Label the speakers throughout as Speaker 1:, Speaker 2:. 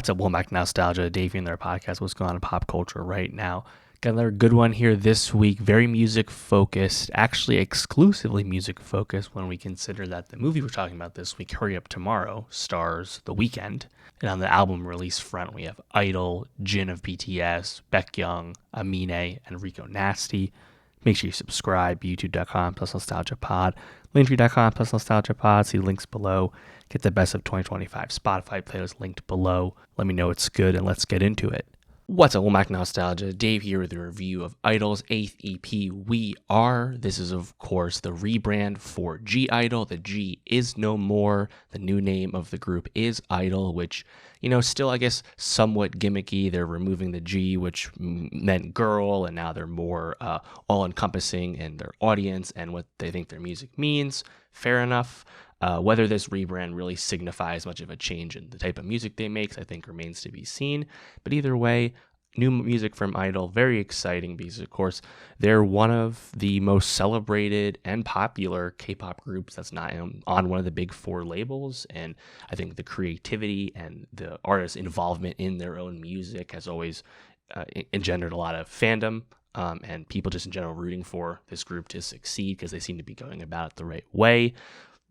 Speaker 1: What's up, Womack Nostalgia? Dave in their podcast. What's going on in pop culture right now? Got another good one here this week. Very music focused, actually exclusively music focused when we consider that the movie we're talking about this week, Hurry Up Tomorrow, stars The Weeknd. And on the album release front, we have I-DLE, Jin of BTS, Baekhyun, Aminé, and Rico Nasty. Make sure you subscribe, youtube.com/nostalgiapod, linktree.com/nostalgiapod. See links below. Get the best of 2025 Spotify playlist linked below. Let me know it's good, and let's get into it. What's up, Womack Nostalgia? Dave here with a review of I-DLE's 8th EP, We Are. This is, of course, the rebrand for G-I-DLE. The G is no more. The new name of the group is I-DLE, which, still, I guess, somewhat gimmicky. They're removing the G, which meant girl, and now they're more all-encompassing in their audience and what they think their music means. Fair enough. Whether this rebrand really signifies much of a change in the type of music they make, I think remains to be seen. But either way, new music from I-DLE, very exciting because, of course, they're one of the most celebrated and popular K-pop groups that's not on one of the big four labels. And I think the creativity and the artists' involvement in their own music has always engendered a lot of fandom. And people just in general rooting for this group to succeed because they seem to be going about it the right way.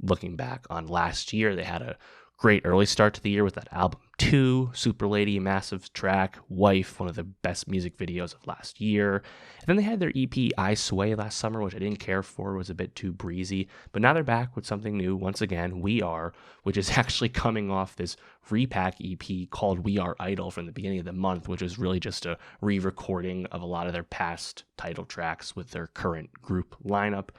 Speaker 1: Looking back on last year, they had a great early start to the year with that album 2, Super Lady, massive track, Wife, one of the best music videos of last year. And then they had their EP, I Sway, last summer, which I didn't care for, was a bit too breezy. But now they're back with something new, once again, We Are, which is actually coming off this repack EP called We Are I-DLE from the beginning of the month, which is really just a re-recording of a lot of their past title tracks with their current group lineup.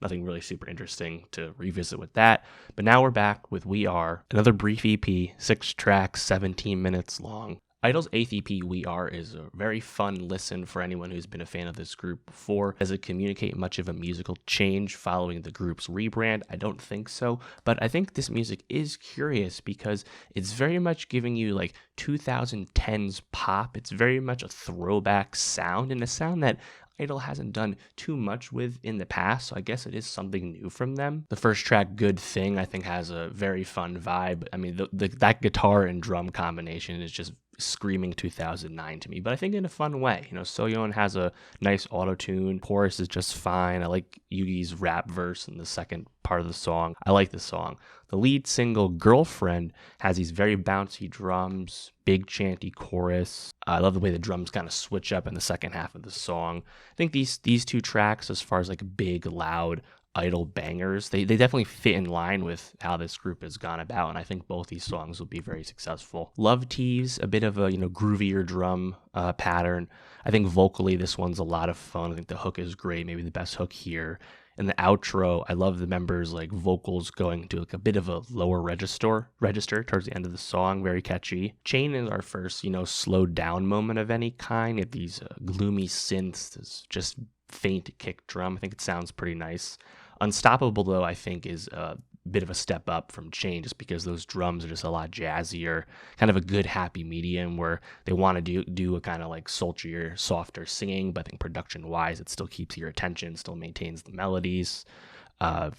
Speaker 1: Nothing really super interesting to revisit with that. But now we're back with We Are, another brief EP, 6 tracks, 17 minutes long. I-DLE's 8th EP, We Are, is a very fun listen for anyone who's been a fan of this group before. Does it communicate much of a musical change following the group's rebrand? I don't think so. But I think this music is curious because it's very much giving you like 2010s pop. It's very much a throwback sound, and a sound that I-DLE hasn't done too much with in the past, so I guess it is something new from them. The first track, Good Thing, I think has a very fun vibe. I mean, that guitar and drum combination is just screaming 2009 to me, but I think in a fun way. Soyeon has a nice auto-tune. Chorus is just fine. I like Yugi's rap verse in the second part of the song. I like the song. The lead single, Girlfriend, has these very bouncy drums, big chanty chorus. I love the way the drums kind of switch up in the second half of the song. I think these two tracks, as far as like big, loud I-DLE bangers, they definitely fit in line with how this group has gone about, and I think both these songs will be very successful. Love Tease, a bit of a groovier drum pattern. I think vocally this one's a lot of fun. I think the hook is great, maybe the best hook here. And the outro, I love the members' like vocals going to like a bit of a lower register towards the end of the song, very catchy. Chain is our first slowed down moment of any kind. At these gloomy synths, this just faint kick drum. I think it sounds pretty nice. Unstoppable, though, I think is a bit of a step up from Chain, just because those drums are just a lot jazzier, kind of a good happy medium where they want to do a kind of like sultrier, softer singing, but I think production wise it still keeps your attention, still maintains the melodies,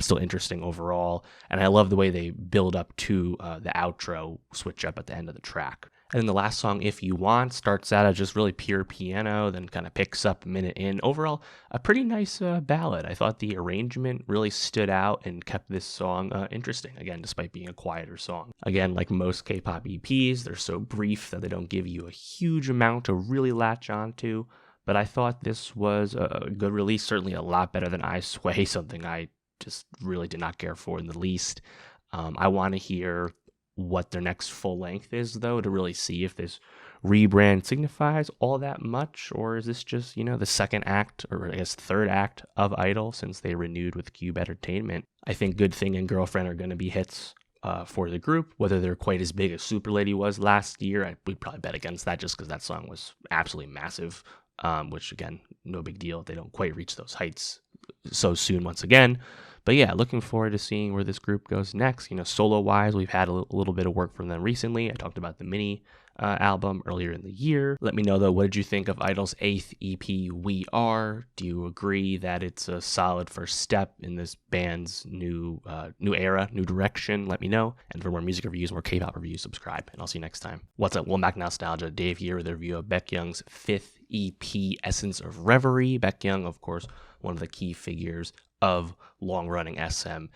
Speaker 1: still interesting overall. And I love the way they build up to the outro switch up at the end of the track. And then the last song, If You Want, starts out as just really pure piano, then kind of picks up a minute in. Overall, a pretty nice ballad. I thought the arrangement really stood out and kept this song interesting, again, despite being a quieter song. Again, like most K-pop EPs, they're so brief that they don't give you a huge amount to really latch onto. But I thought this was a good release, certainly a lot better than I Sway, something I just really did not care for in the least. I want to hear what their next full length is, though, to really see if this rebrand signifies all that much, or is this just the second act, or I guess third act of I-DLE since they renewed with Cube Entertainment. I think Good Thing and Girlfriend are going to be hits for the group. Whether they're quite as big as Super Lady was last year, we'd probably bet against that, just because that song was absolutely massive, which again, no big deal if they don't quite reach those heights so soon once again. But yeah, looking forward to seeing where this group goes next. Solo-wise, we've had a little bit of work from them recently. I talked about the mini album earlier in the year. Let me know, though, what did you think of I-DLE's 8th EP, We Are? Do you agree that it's a solid first step in this band's new era, new direction? Let me know. And for more music reviews, more K-pop reviews, subscribe. And I'll see you next time. What's up? Welcome back, Nostalgia. Dave here with a review of Baekhyun's 5th EP, Essence of Reverie. Baekhyun, of course, one of the key figures of long-running SM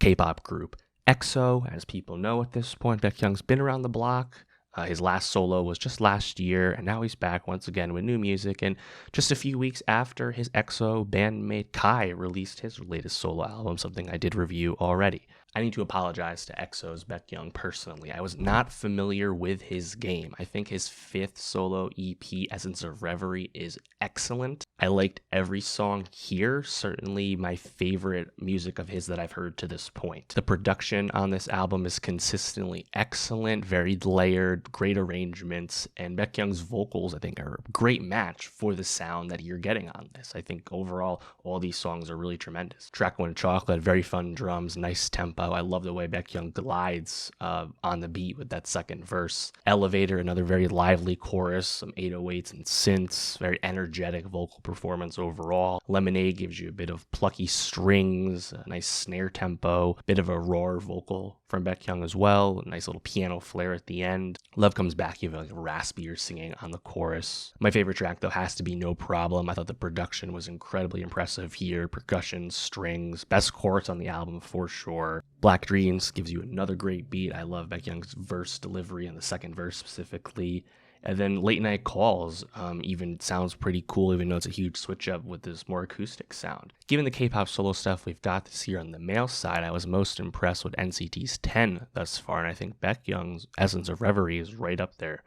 Speaker 1: K-pop group EXO. As people know at this point, Baekhyun's been around the block. His last solo was just last year, and now he's back once again with new music. And just a few weeks after his EXO bandmate Kai released his latest solo album, something I did review already. I need to apologize to EXO's Baekhyun personally. I was not familiar with his game. I think his 5th solo EP, Essence of Reverie, is excellent. I liked every song here, certainly my favorite music of his that I've heard to this point. The production on this album is consistently excellent, very layered, great arrangements, and Baekhyun's vocals, I think, are a great match for the sound that you're getting on this. I think overall, all these songs are really tremendous. Track 1, Chocolate, very fun drums, nice tempo. I love the way Baekhyun glides on the beat with that second verse. Elevator, another very lively chorus, some 808s and synths, very energetic vocal performance overall. Lemonade gives you a bit of plucky strings, a nice snare tempo, bit of a roar vocal from Baekhyun as well, a nice little piano flair at the end. Love Comes Back, you have like a raspier singing on the chorus. My favorite track, though, has to be No Problem. I thought the production was incredibly impressive here. Percussion, strings, best chorus on the album for sure. Black Dreams gives you another great beat. I love Baekhyun's verse delivery and the second verse specifically. And then Late Night Calls even sounds pretty cool, even though it's a huge switch up with this more acoustic sound. Given the K-pop solo stuff we've got this year on the male side, I was most impressed with NCT's 10 thus far, and I think Baekhyun's Essence of Reverie is right up there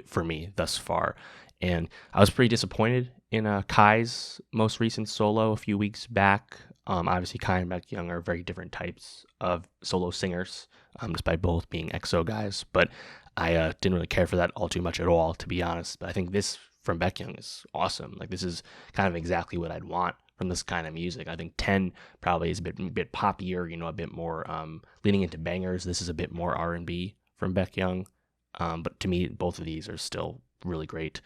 Speaker 1: for me thus far. And I was pretty disappointed in Kai's most recent solo a few weeks back. Obviously, Kai and Baekhyun are very different types of solo singers, despite both being EXO guys. But I didn't really care for that all too much at all, to be honest. But I think this from Baekhyun is awesome. Like, this is kind of exactly what I'd want from this kind of music. I think 10 probably is a bit poppier, a bit more leaning into bangers. This is a bit more R&B from Baekhyun. But to me, both of these are still really great.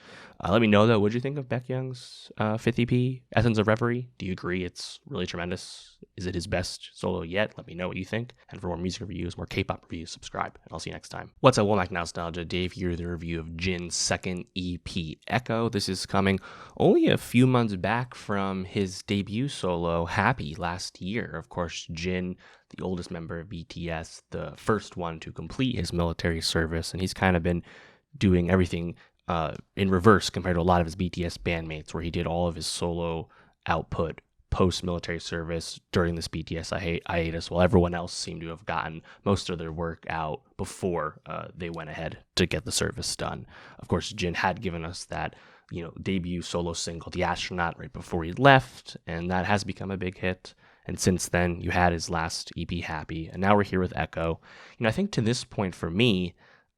Speaker 1: Let me know, though, what did you think of Baekhyun's 5th EP, Essence of Reverie? Do you agree it's really tremendous? Is it his best solo yet? Let me know what you think. And for more music reviews, more K-pop reviews, subscribe. And I'll see you next time. What's up, Womack Nostalgia? Dave here with a review of Jin's 2nd EP, Echo. This is coming only a few months back from his debut solo, Happy, last year. Of course, Jin, the oldest member of BTS, the first one to complete his military service, and he's kind of been doing everything in reverse compared to a lot of his BTS bandmates, where he did all of his solo output post-military service during this BTS hiatus, while everyone else seemed to have gotten most of their work out before they went ahead to get the service done. Of course, Jin had given us that debut solo single, The Astronaut, right before he left, and that has become a big hit. And since then, you had his last EP, Happy, and now we're here with Echo. I think to this point for me,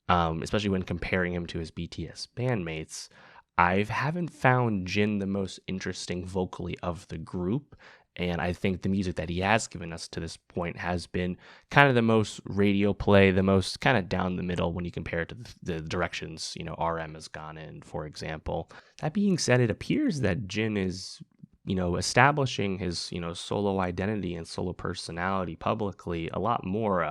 Speaker 1: especially when comparing him to his BTS bandmates, I haven't found Jin the most interesting vocally of the group, and I think the music that he has given us to this point has been kind of the most radio play, the most kind of down the middle when you compare it to the directions, RM has gone in, for example. That being said, it appears that Jin is establishing his, solo identity and solo personality publicly a lot more.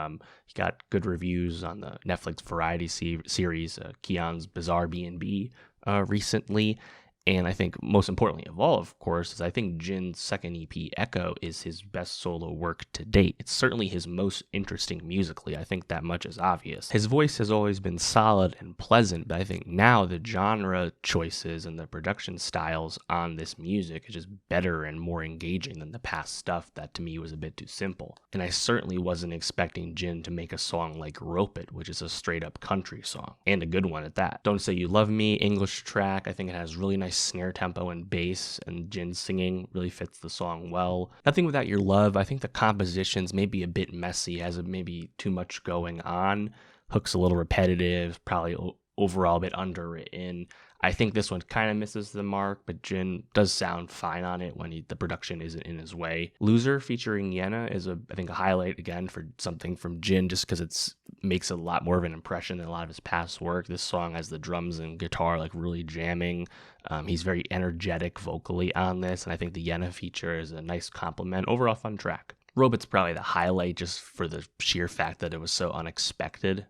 Speaker 1: He got good reviews on the Netflix variety series, Keon's Bizarre B&B, recently. And I think most importantly of all, of course, is I think Jin's 2nd EP, Echo, is his best solo work to date. It's certainly his most interesting musically. I think that much is obvious. His voice has always been solid and pleasant, but I think now the genre choices and the production styles on this music is just better and more engaging than the past stuff that to me was a bit too simple. And I certainly wasn't expecting Jin to make a song like Rope It, which is a straight up country song, and a good one at that. Don't Say You Love Me, English track, I think it has really nice snare tempo and bass, and Jin's singing really fits the song well. Nothing Without Your Love, I think the compositions may be a bit messy, has maybe too much going on. Hook's a little repetitive, probably overall a bit underwritten. I think this one kind of misses the mark, but Jin does sound fine on it when the production isn't in his way. Loser featuring Jenna is I think a highlight again for something from Jin, just because it's makes a lot more of an impression than a lot of his past work. This song has the drums and guitar like really jamming. He's very energetic vocally on this, and I think the Jenna feature is a nice compliment. Overall fun track. Robot's probably the highlight just for the sheer fact that it was so unexpected.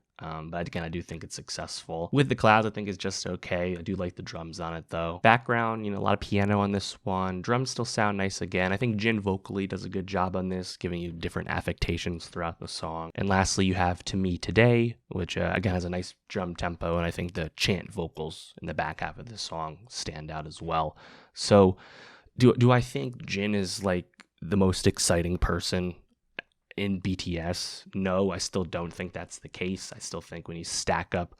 Speaker 1: But again, I do think it's successful. With the Clouds, I think it's just okay. I do like the drums on it though. Background, a lot of piano on this one. Drums still sound nice again. I think Jin vocally does a good job on this, giving you different affectations throughout the song. And lastly, you have To Me Today, which again has a nice drum tempo, and I think the chant vocals in the back half of this song stand out as well. So do I think Jin is like the most exciting person in BTS? No, I still don't think that's the case. I still think when you stack up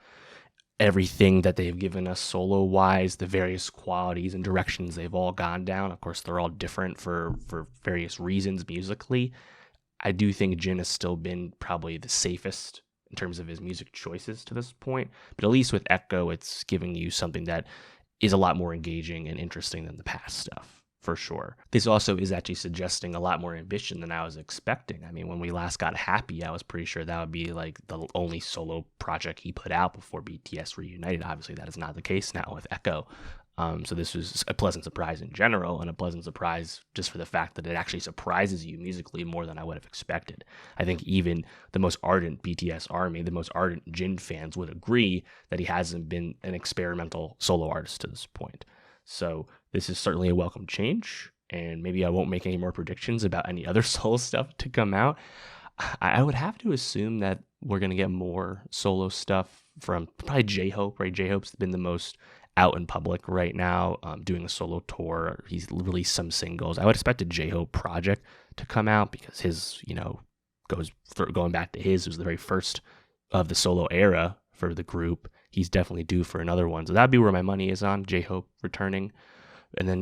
Speaker 1: everything that they've given us solo-wise, the various qualities and directions they've all gone down, of course, they're all different for various reasons musically. I do think Jin has still been probably the safest in terms of his music choices to this point. But at least with Echo, it's giving you something that is a lot more engaging and interesting than the past stuff. For sure. This also is actually suggesting a lot more ambition than I was expecting. I mean, when we last got Happy, I was pretty sure that would be like the only solo project he put out before BTS reunited. Obviously, that is not the case now with Echo. So this was a pleasant surprise in general, and a pleasant surprise just for the fact that it actually surprises you musically more than I would have expected. I think even the most ardent BTS army, the most ardent Jin fans would agree that he hasn't been an experimental solo artist to this point. So this is certainly a welcome change, and maybe I won't make any more predictions about any other solo stuff to come out. I would have to assume that we're going to get more solo stuff from probably J-Hope, right? J-Hope's been the most out in public right now, doing a solo tour. He's released some singles. I would expect a J-Hope project to come out because his, going back to his was the very first of the solo era for the group. He's definitely due for another one. So that'd be where my money is on, J-Hope returning. And then,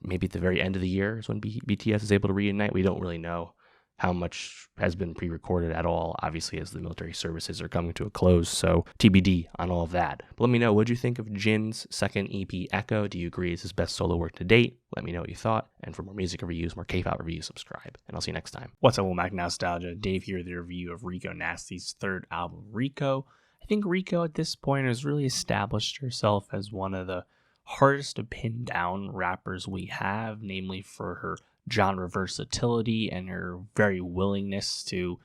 Speaker 1: maybe at the very end of the year is when BTS is able to reunite. We don't really know how much has been pre-recorded at all, obviously, as the military services are coming to a close. So TBD on all of that. But let me know, what do you think of Jin's second EP, Echo? Do you agree it's his best solo work to date? Let me know what you thought. And for more music reviews, more K-pop reviews, subscribe. And I'll see you next time. What's up, Womack Nostalgia? Dave here with the review of Rico Nasty's third album, Rico. I think Rico at this point has really established herself as one of the hardest to pin down rappers we have, namely for her genre versatility and her very willingness to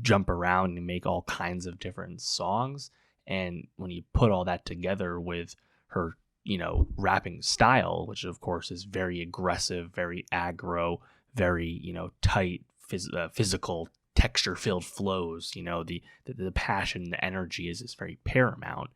Speaker 1: jump around and make all kinds of different songs. And when you put all that together with her, rapping style, which of course is very aggressive, very aggro, very, tight, physical, texture-filled flows, the passion, the energy is very paramount.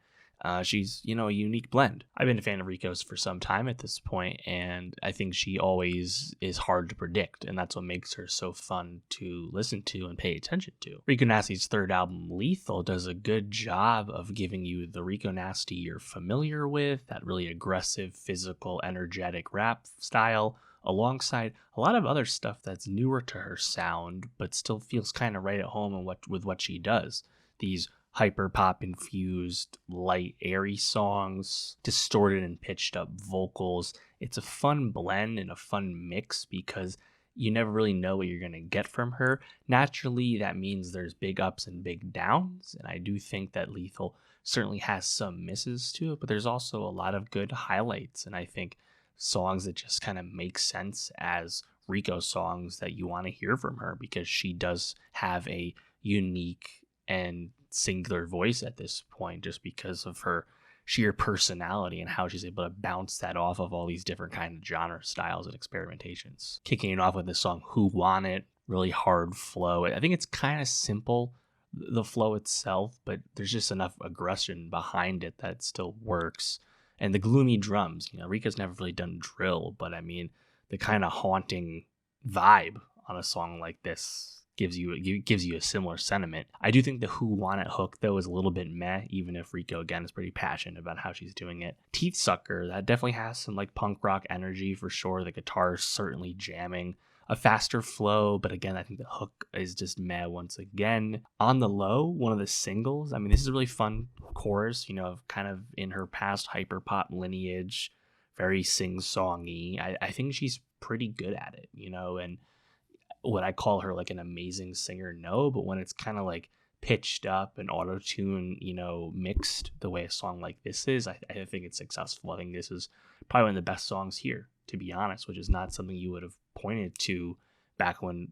Speaker 1: She's, a unique blend. I've been a fan of Rico's for some time at this point, and I think she always is hard to predict, and that's what makes her so fun to listen to and pay attention to. Rico Nasty's third album, Lethal, does a good job of giving you the Rico Nasty you're familiar with, that really aggressive, physical, energetic rap style, alongside a lot of other stuff that's newer to her sound, but still feels kind of right at home with what she does. These hyper pop infused, light, airy songs, distorted and pitched up vocals. It's a fun blend and a fun mix because you never really know what you're going to get from her. Naturally, that means there's big ups and big downs, and I do think that Lethal certainly has some misses to it, but there's also a lot of good highlights, and I think songs that just kind of make sense as Rico songs that you want to hear from her, because she does have a unique and singular voice at this point, just because of her sheer personality and how she's able to bounce that off of all these different kind of genre styles and experimentations. Kicking it off with the song Who Want It, really hard flow. I think it's kind of simple, the flow itself, but there's just enough aggression behind it that still works. And the gloomy drums, Rika's never really done drill, but I mean, the kind of haunting vibe on a song like this gives you a similar sentiment. I do think the Who Want It hook, though, is a little bit meh, even if Rico, again, is pretty passionate about how she's doing it. Teeth Sucker, that definitely has some like punk rock energy for sure. The guitar is certainly jamming. a faster flow, but again, I think the hook is just meh once again. On the Low, one of the singles, I mean, this is a really fun chorus, kind of in her past hyperpop lineage, very sing-songy. I think she's pretty good at it, and would I call her like an amazing singer? No, but when it's kind of like pitched up and auto-tune, mixed the way a song like this is, I think it's successful. I think this is probably one of the best songs here, to be honest, which is not something you would have pointed to back when,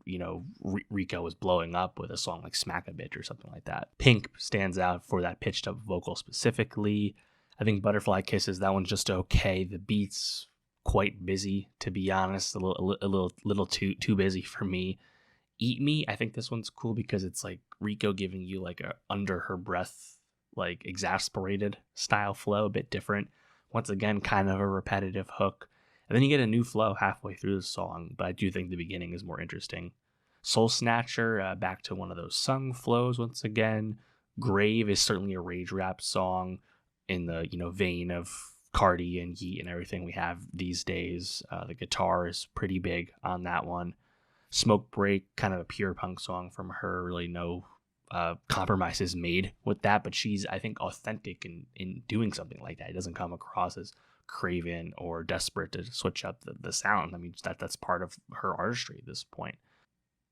Speaker 1: Rico was blowing up with a song like Smack a Bitch or something like that. Pink stands out for that pitched up vocal specifically. I think Butterfly Kisses, that one's just okay. The beat's quite busy, to be honest, a little too busy for me. Eat Me, I think this one's cool because it's like Rico giving you like a under her breath, like exasperated style flow, a bit different. Once again, kind of a repetitive hook. And then you get a new flow halfway through the song, but I do think the beginning is more interesting. Soul Snatcher, back to one of those sung flows once again. Grave is certainly a rage rap song in the vein of Cardi and Yeet and everything we have these days. The guitar is pretty big on that one. Smoke Break, kind of a pure punk song from her, really no compromises made with that, but she's, I think, authentic in doing something like that. It doesn't come across as craven or desperate to switch up the sound. I mean, that's part of her artistry at this point.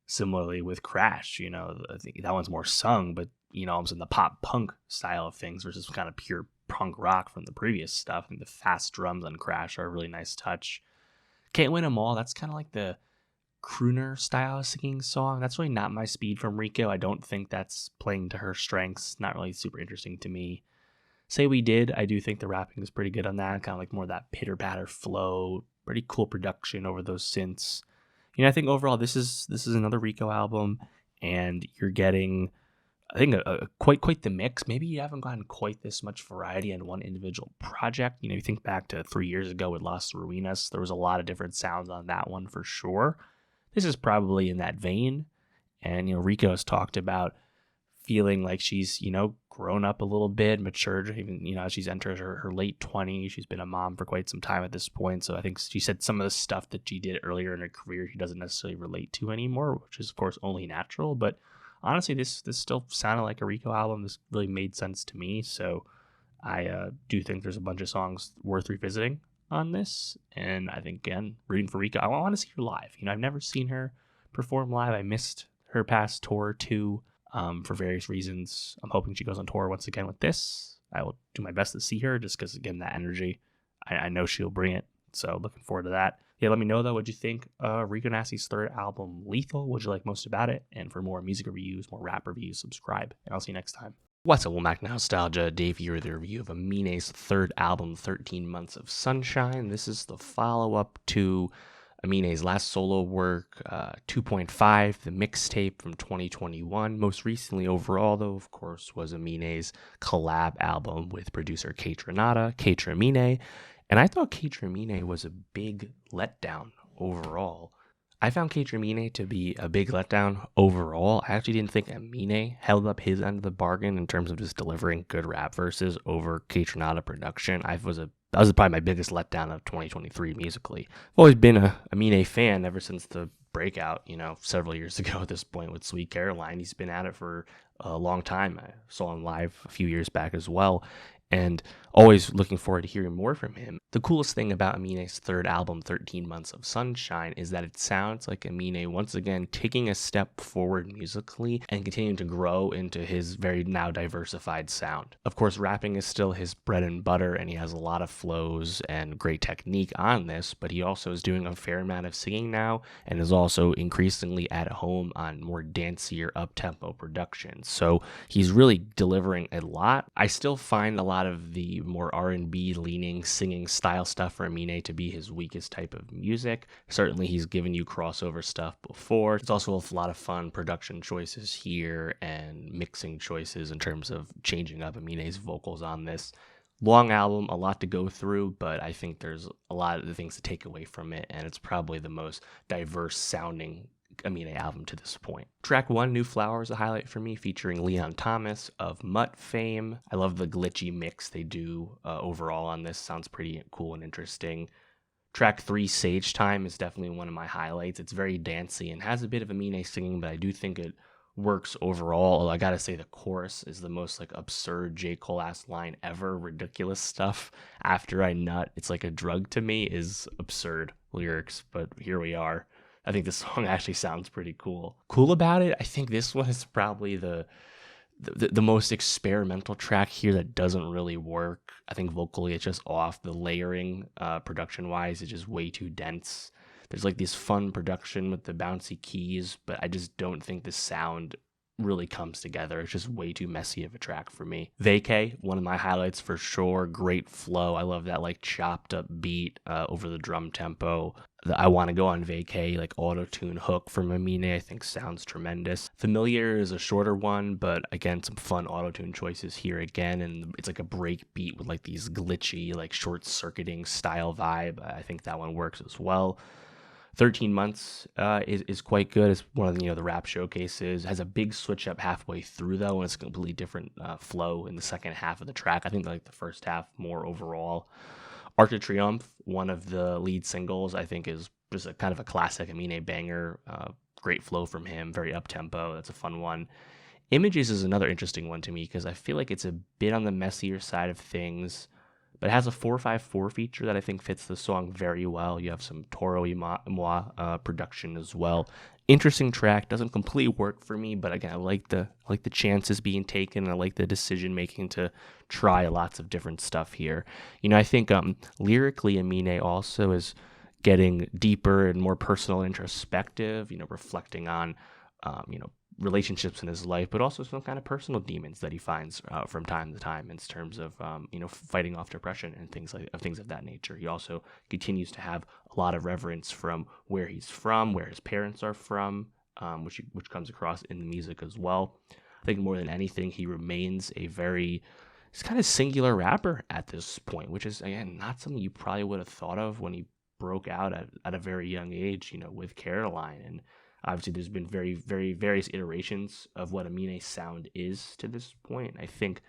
Speaker 1: Similarly with Crash, I think that one's more sung, but almost in the pop punk style of things versus kind of pure punk rock from the previous stuff. And the fast drums on Crash are a really nice touch. Can't Win 'Em All, that's kind of like the crooner style singing song. That's really not my speed from Rico. I don't think that's playing to her strengths. Not really super interesting to me. Say We Did, I do think the rapping is pretty good on that. Kind of like more of that pitter patter flow. Pretty cool production over those synths. I think overall this is another Rico album, and you're getting, I think, a quite the mix. Maybe you haven't gotten quite this much variety in one individual project. You think back to 3 years ago with Las Ruinas, there was a lot of different sounds on that one for sure. This is probably in that vein. And, Rico has talked about feeling like she's, grown up a little bit, matured, even, as she's entered her late 20s. She's been a mom for quite some time at this point. So I think she said some of the stuff that she did earlier in her career, she doesn't necessarily relate to anymore, which is, of course, only natural. But honestly, this still sounded like a Rico album. This really made sense to me. So I do think there's a bunch of songs worth revisiting on this, and I think, again, rooting for Rico. I want to see her live. I've never seen her perform live. I missed her past tour too, for various reasons. I'm hoping she goes on tour once again with this. I will do my best to see her, just because, again, that energy, I know she'll bring it. So looking forward to that. Yeah, let me know though what you think of Rico Nasty's third album, Lethal. What you like most about it? And for more music reviews, more rap reviews, subscribe, and I'll see you next time. What's up, Womack Nostalgia? Dave here with the review of Aminé's third album, 13 Months of Sunshine. This is the follow-up to Aminé's last solo work, 2.5, the mixtape from 2021. Most recently overall, though, of course, was Aminé's collab album with producer Kaytranada, Aminé. And I thought Aminé was a big letdown overall. I found Aminé to be a big letdown overall. I actually didn't think Aminé held up his end of the bargain in terms of just delivering good rap verses over Kaytranada production. That was probably my biggest letdown of 2023 musically. I've always been a Aminé fan ever since the breakout, several years ago at this point with Sweet Caroline. He's been at it for a long time. I saw him live a few years back as well, and always looking forward to hearing more from him. The coolest thing about Aminé's third album, 13 Months of Sunshine, is that it sounds like Aminé once again taking a step forward musically and continuing to grow into his very now diversified sound. Of course, rapping is still his bread and butter, and he has a lot of flows and great technique on this, but he also is doing a fair amount of singing now and is also increasingly at home on more dancier, up-tempo productions. So he's really delivering a lot. I still find a lot of the more R&B leaning singing style stuff for Aminé to be his weakest type of music. Certainly he's given you crossover stuff before. There's also a lot of fun production choices here and mixing choices in terms of changing up Aminé's vocals on this. Long album, a lot to go through, but I think there's a lot of the things to take away from it, and it's probably the most diverse sounding Aminé album to this point. Track 1, New Flower, is a highlight for me, featuring Leon Thomas of Mutt fame. I love the glitchy mix they do overall on this. Sounds pretty cool and interesting. Track 3, Sage Time, is definitely one of my highlights. It's very dancey and has a bit of Aminé singing, but I do think it works overall. Although I gotta say the chorus is the most like absurd J. Cole-ass line ever. Ridiculous stuff. After I nut, it's like a drug to me is absurd lyrics, but here we are. I think this song actually sounds pretty cool. Cool about it, I think this one is probably the most experimental track here that doesn't really work. I think vocally it's just off. The layering, production wise, is just way too dense. There's like this fun production with the bouncy keys, but I just don't think the sound really comes together. It's just way too messy of a track for me. Vacay, one of my highlights for sure. Great flow. I love that like chopped up beat over the drum tempo. The I Want to Go on Vacay, like auto-tune hook from Aminé, I think sounds tremendous. Familiar is a shorter one, but again, some fun auto-tune choices here again, and it's like a break beat with like these glitchy, like short-circuiting style vibe. I think that one works as well. 13 Months is quite good. It's one of the, the rap showcases. Has a big switch up halfway through though, and it's a completely different flow in the second half of the track. I think like the first half more overall. Arc de Triomphe, one of the lead singles, I think is just a kind of a classic Aminé banger. Great flow from him, very up tempo. That's a fun one. Images is another interesting one to me because I feel like it's a bit on the messier side of things, but it has a 4/5/4 feature that I think fits the song very well. You have some Toro y Moi production as well. Interesting track, doesn't completely work for me, but again, I like the chances being taken. And I like the decision making to try lots of different stuff here. I think lyrically, Aminé also is getting deeper and more personal, and introspective. Reflecting on relationships in his life, but also some kind of personal demons that he finds from time to time in terms of fighting off depression and things of that nature. He also continues to have a lot of reverence from where he's from, where his parents are from, which comes across in the music as well. I think more than anything, he remains he's kind of singular rapper at this point, which is again not something you probably would have thought of when he broke out at a very young age, with Caroline. And obviously, there's been very, very various iterations of what Aminé's sound is to this point. I think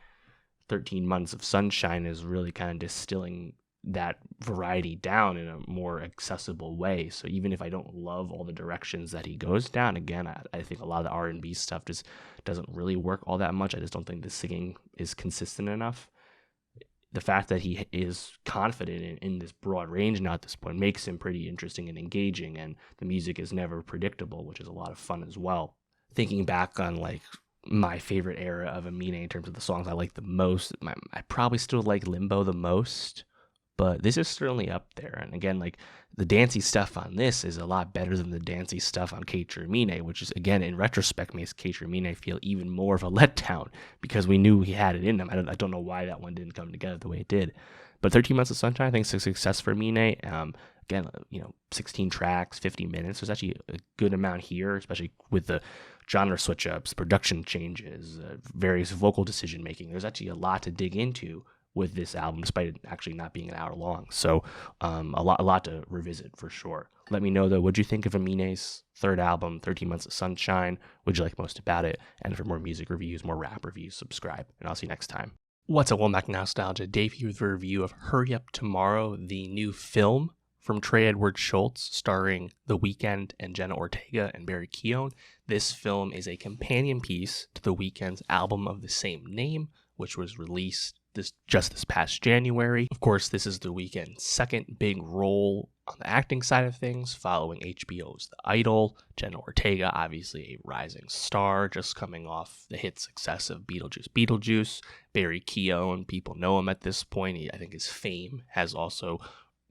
Speaker 1: 13 Months of Sunshine is really kind of distilling that variety down in a more accessible way. So even if I don't love all the directions that he goes down, again, I think a lot of the R&B stuff just doesn't really work all that much. I just don't think the singing is consistent enough. The fact that he is confident in this broad range now at this point makes him pretty interesting and engaging, and the music is never predictable, which is a lot of fun as well. Thinking back on like my favorite era of Aminé in terms of the songs I like the most, I probably still like Limbo the most, but this is certainly up there. And again, like the dancey stuff on this is a lot better than the dancey stuff on Keiichi Aminé, which is again in retrospect makes Keiichi Aminé feel even more of a letdown because we knew he had it in him. I don't know why that one didn't come together the way it did. But 13 Months of Sunshine, I think, is a success for Aminé. Again, 16 tracks, 50 minutes. There's actually a good amount here, especially with the genre switch ups, production changes, various vocal decision making. There's actually a lot to dig into with this album, despite it actually not being an hour long. So a lot to revisit for sure. Let me know, though, what'd you think of Aminé's third album, 13 Months of Sunshine? What'd you like most about it? And for more music reviews, more rap reviews, subscribe. And I'll see you next time. What's up, Welcome Back to Nostalgia? Dave here with a review of Hurry Up Tomorrow, the new film from Trey Edward Shults, starring The Weeknd and Jenna Ortega and Baekhyun. This film is a companion piece to The Weeknd's album of the same name, which was released just this past January. Of course, this is The Weeknd's second big role on the acting side of things, following HBO's The I-DLE. Jenna Ortega, obviously a rising star, just coming off the hit success of Beetlejuice. Baekhyun, people know him at this point. I think his fame has also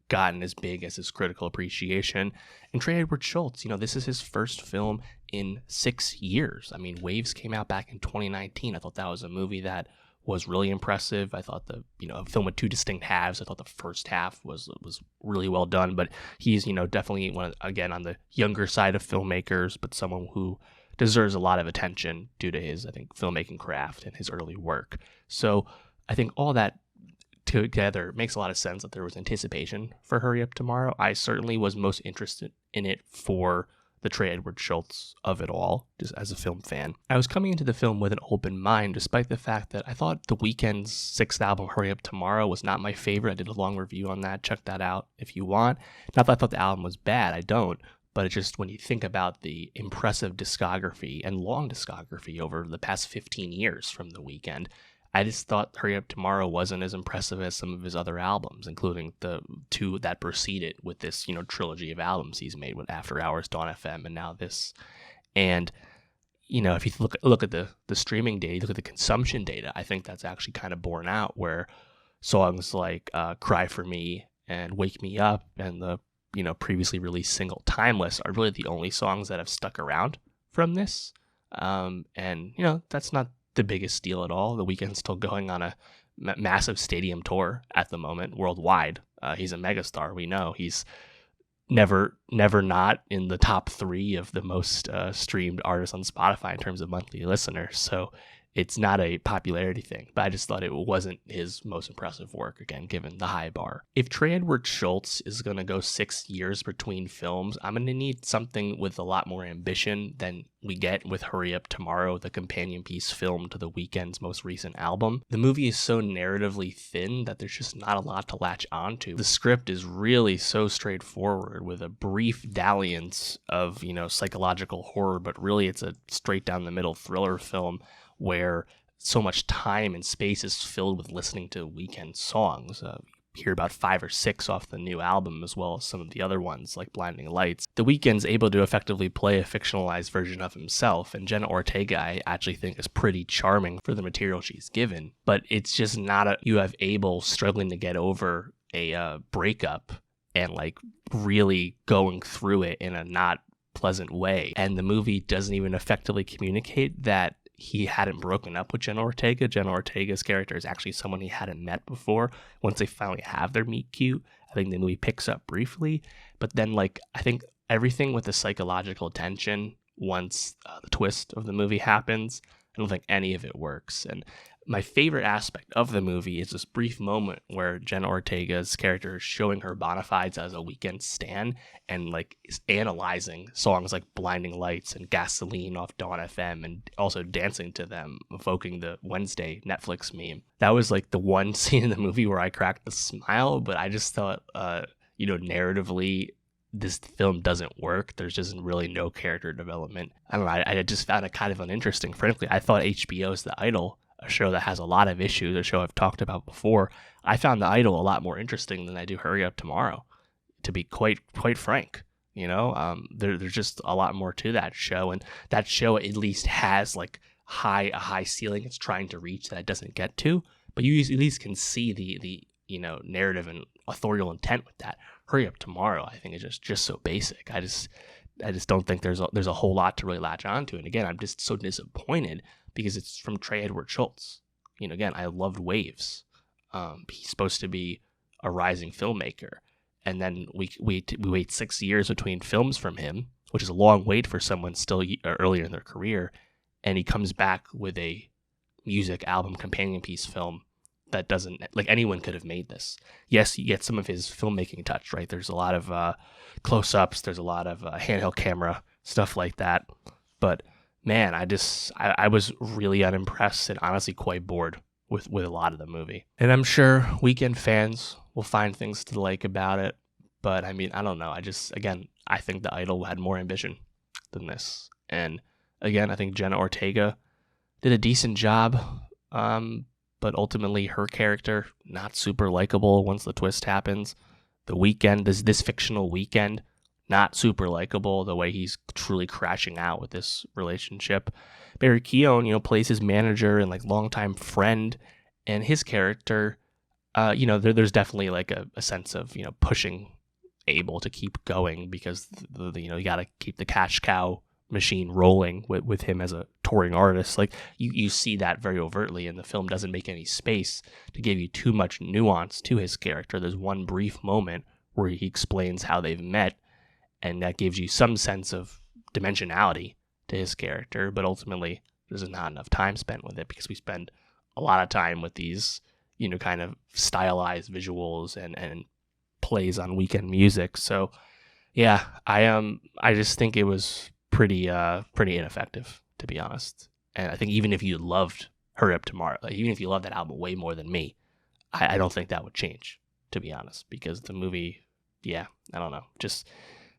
Speaker 1: gotten as big as his critical appreciation. And Trey Edward Shults, this is his first film in 6 years. I mean, Waves came out back in 2019. I thought that was a movie that was really impressive. I thought a film with two distinct halves. I thought the first half was really well done, but he's, definitely again on the younger side of filmmakers, but someone who deserves a lot of attention due to his, I think, filmmaking craft and his early work. So I think all that together makes a lot of sense that there was anticipation for Hurry Up Tomorrow. I certainly was most interested in it for the Trey Edward Shults of it all, just as a film fan. I was coming into the film with an open mind, despite the fact that I thought The Weeknd's sixth album, Hurry Up Tomorrow, was not my favorite. I did a long review on that. Check that out if you want. Not that I thought the album was bad, I don't. But it's just when you think about the impressive discography and long discography over the past 15 years from The Weeknd, I just thought Hurry Up Tomorrow wasn't as impressive as some of his other albums, including the two that preceded with this, trilogy of albums he's made with After Hours, Dawn FM, and now this. And, if you look at the streaming data, look at the consumption data, I think that's actually kind of borne out, where songs like Cry For Me and Wake Me Up and the, previously released single Timeless are really the only songs that have stuck around from this. And, that's not the biggest deal at all. The Weeknd's still going on a massive stadium tour at the moment worldwide. He's a megastar. We know he's never not in the top 3 of the most streamed artists on Spotify in terms of monthly listeners. So it's not a popularity thing, but I just thought it wasn't his most impressive work, again, given the high bar. If Trey Edward Shults is going to go 6 years between films, I'm going to need something with a lot more ambition than we get with Hurry Up Tomorrow, the companion piece film to The Weeknd's most recent album. The movie is so narratively thin that there's just not a lot to latch onto. The script is really so straightforward with a brief dalliance of, psychological horror, but really it's a straight down the middle thriller film where so much time and space is filled with listening to Weeknd songs. You hear about 5 or 6 off the new album, as well as some of the other ones like Blinding Lights. The Weeknd's able to effectively play a fictionalized version of himself, and Jenna Ortega I actually think is pretty charming for the material she's given. But it's just not you have Abel struggling to get over a breakup and like really going through it in a not pleasant way. And the movie doesn't even effectively communicate that he hadn't broken up with Jenna Ortega. Jenna Ortega's character is actually someone he hadn't met before. Once they finally have their meet cute, I think the movie picks up briefly. But then, I think everything with the psychological tension, once the twist of the movie happens, I don't think any of it works. And my favorite aspect of the movie is this brief moment where Jenna Ortega's character is showing her bona fides as a Weeknd stan and is analyzing songs like Blinding Lights and Gasoline off Dawn FM and also dancing to them, evoking the Wednesday Netflix meme. That was the one scene in the movie where I cracked a smile, but I just thought, narratively, this film doesn't work. There's just really no character development. I don't know. I just found it kind of uninteresting. Frankly, I thought HBO's The Idol, a show that has a lot of issues, a show I've talked about before, I found The Idol a lot more interesting than I do Hurry Up Tomorrow, to be quite frank. There's just a lot more to that show, and that show at least has a high ceiling it's trying to reach that it doesn't get to, but you at least can see the narrative and authorial intent with that. Hurry Up Tomorrow, I think, is just so basic. I just don't think there's a whole lot to really latch onto. And again, I'm just so disappointed because it's from Trey Edward Shults. Again, I loved Waves. He's supposed to be a rising filmmaker, and then we wait 6 years between films from him, which is a long wait for someone still earlier in their career, and he comes back with a music album companion piece film that doesn't, anyone could have made this. Yes, you get some of his filmmaking touch, right? There's a lot of close-ups, there's a lot of handheld camera, stuff like that. But man, I was really unimpressed and honestly quite bored with a lot of the movie. And I'm sure Weeknd fans will find things to like about it. But I mean, I don't know. I think The Idol had more ambition than this. And again, I think Jenna Ortega did a decent job. But ultimately her character, not super likable once the twist happens. The Weeknd, this fictional Weeknd, not super likable the way he's truly crashing out with this relationship. Baekhyun, plays his manager and longtime friend, and his character, there's definitely a sense of, pushing Abel to keep going because you got to keep the cash cow machine rolling with him as a touring artist. You see that very overtly, and the film doesn't make any space to give you too much nuance to his character. There's one brief moment where he explains how they've met, and that gives you some sense of dimensionality to his character, but ultimately there's not enough time spent with it because we spend a lot of time with these kind of stylized visuals and plays on Weeknd music. So Yeah, I just think it was pretty ineffective, to be honest. And I think even if you loved Hurry Up Tomorrow, like, even if you loved that album way more than me, I don't think that would change, to be honest, because the movie, yeah, I don't know, just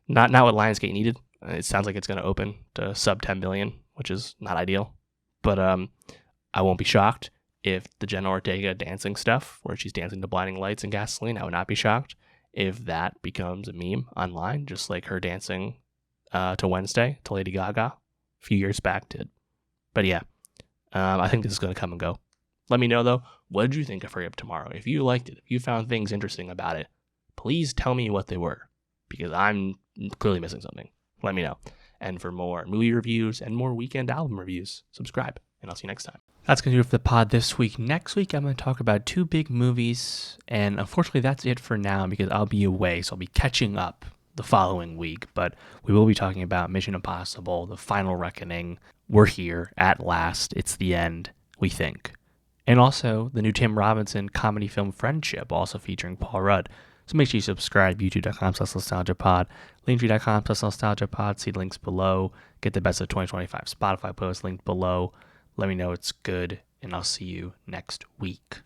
Speaker 1: not what Lionsgate needed. It sounds like it's going to open to sub 10 million, which is not ideal. But I won't be shocked if the Jenna Ortega dancing stuff, where she's dancing to Blinding Lights and Gasoline, I would not be shocked if that becomes a meme online, just like her dancing to Wednesday to Lady Gaga a few years back did. But yeah, I think this is going to come and go. Let me know, though, what did you think of Hurry Up Tomorrow? If you liked it, if you found things interesting about it, please tell me what they were, because I'm clearly missing something. Let me know. And for more movie reviews and more Weeknd album reviews, subscribe, and I'll see you next time. That's going to do it for the pod this week. Next week, I'm going to talk about 2 big movies, and unfortunately, that's it for now because I'll be away, so I'll be catching up the following week, but we will be talking about Mission Impossible, The Final Reckoning. We're here at last. It's the end, we think. And also the new Tim Robinson comedy film Friendship, also featuring Paul Rudd. So make sure you subscribe, youtube.com/nostalgiapod, linktree.com/nostalgiapod, see links below, get the best of 2025 Spotify post linked below. Let me know it's good, and I'll see you next week.